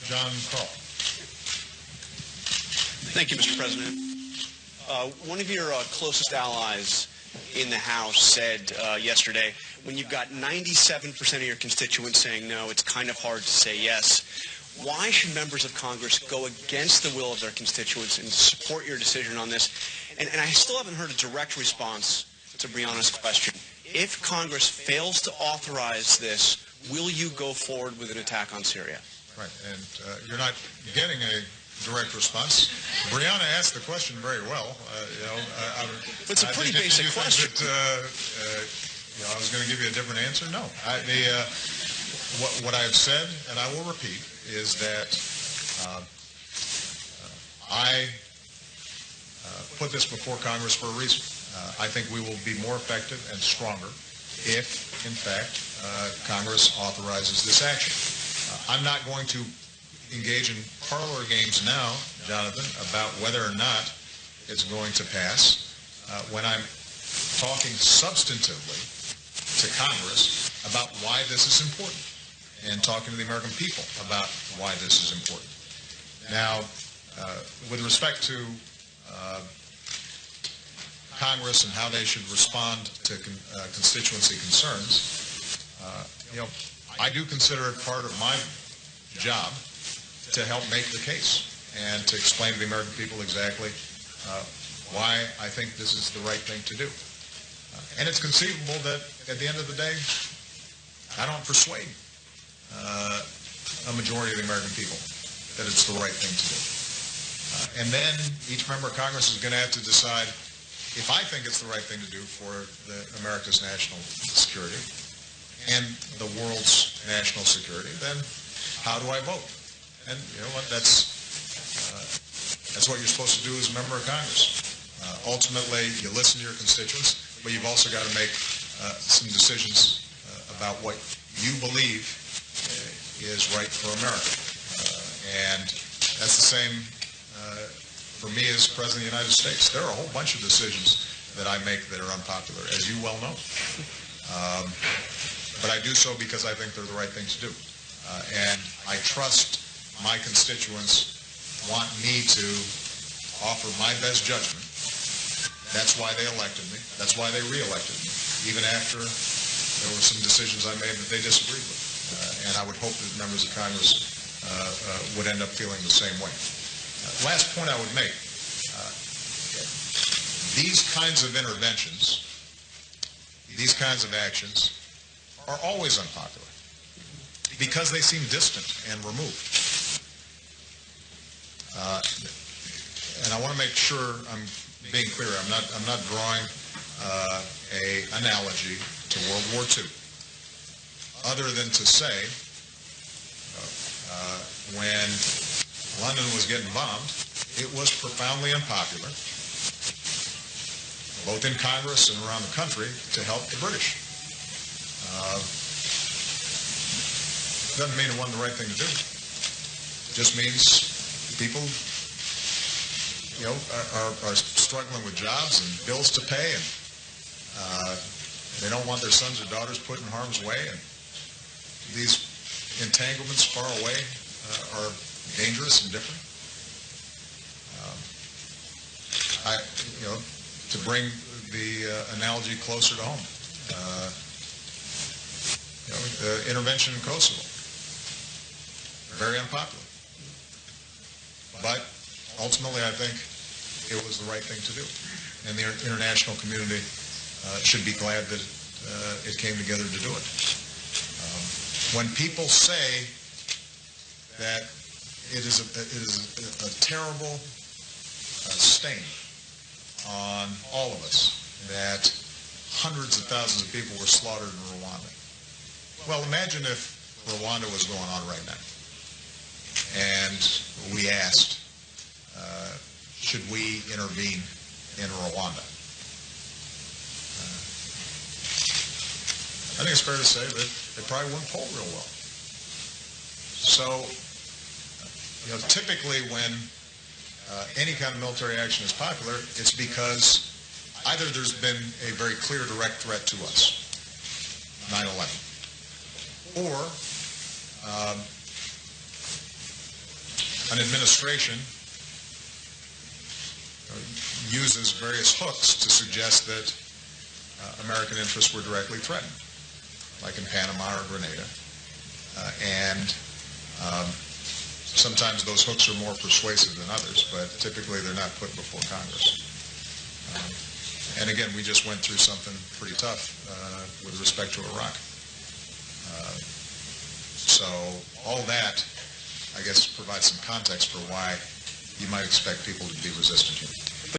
John Carl. Thank you, Mr. President. One of your closest allies in the House said yesterday, when you've got 97% of your constituents saying no, it's kind of hard to say yes. Why should members of Congress go against the will of their constituents and support your decision on this? And I still haven't heard a direct response to Brianna's question. If Congress fails to authorize this, will you go forward with an attack on Syria? Right, and you're not getting a direct response. Brianna asked the question very well. It's a pretty basic question. I was going to give you a different answer. No. What I have said, and I will repeat, is that I put this before Congress for a reason. I think we will be more effective and stronger if, in fact, Congress authorizes this action. I'm not going to engage in parlor games now, Jonathan, about whether or not it's going to pass when I'm talking substantively to Congress about why this is important and talking to the American people about why this is important. Now, with respect to Congress and how they should respond to constituency concerns, I do consider it part of my job to help make the case and to explain to the American people exactly why I think this is the right thing to do. And it's conceivable that at the end of the day, I don't persuade a majority of the American people that it's the right thing to do. And then each member of Congress is going to have to decide, if I think it's the right thing to do for America's national security and the world's national security, then how do I vote? And you know what? That's what you're supposed to do as a member of Congress. Ultimately, you listen to your constituents, but you've also got to make some decisions about what you believe is right for America. And that's the same for me as President of the United States. There are a whole bunch of decisions that I make that are unpopular, as you well know. But I do so because I think they're the right thing to do. And I trust my constituents want me to offer my best judgment. That's why they elected me. That's why they re-elected me, even after there were some decisions I made that they disagreed with. And I would hope that members of Congress would end up feeling the same way. Last point I would make, these kinds of interventions, these kinds of actions are always unpopular because they seem distant and removed. And I want to make sure I'm being clear. I'm not drawing a analogy to World War II, other than to say when London was getting bombed, it was profoundly unpopular, both in Congress and around the country, to help the British. Doesn't mean it wasn't the right thing to do. It just means people, are struggling with jobs and bills to pay, and they don't want their sons or daughters put in harm's way. And these entanglements far away are dangerous and different. To bring the analogy closer to home, intervention in Kosovo, very unpopular. But ultimately, I think it was the right thing to do. And the international community should be glad that it came together to do it. When people say that it is a terrible stain on all of us that hundreds of thousands of people were slaughtered in Rwanda. Well, imagine if Rwanda was going on right now, and we asked, should we intervene in Rwanda? I think it's fair to say that it probably wouldn't poll real well. So, typically when any kind of military action is popular, it's because either there's been a very clear direct threat to us, 9/11, or an administration uses various hooks to suggest that American interests were directly threatened, like in Panama or Grenada. Sometimes those hooks are more persuasive than others, but typically they're not put before Congress. And again, we just went through something pretty tough with respect to Iraq. So all that, I guess, provides some context for why you might expect people to be resistant here.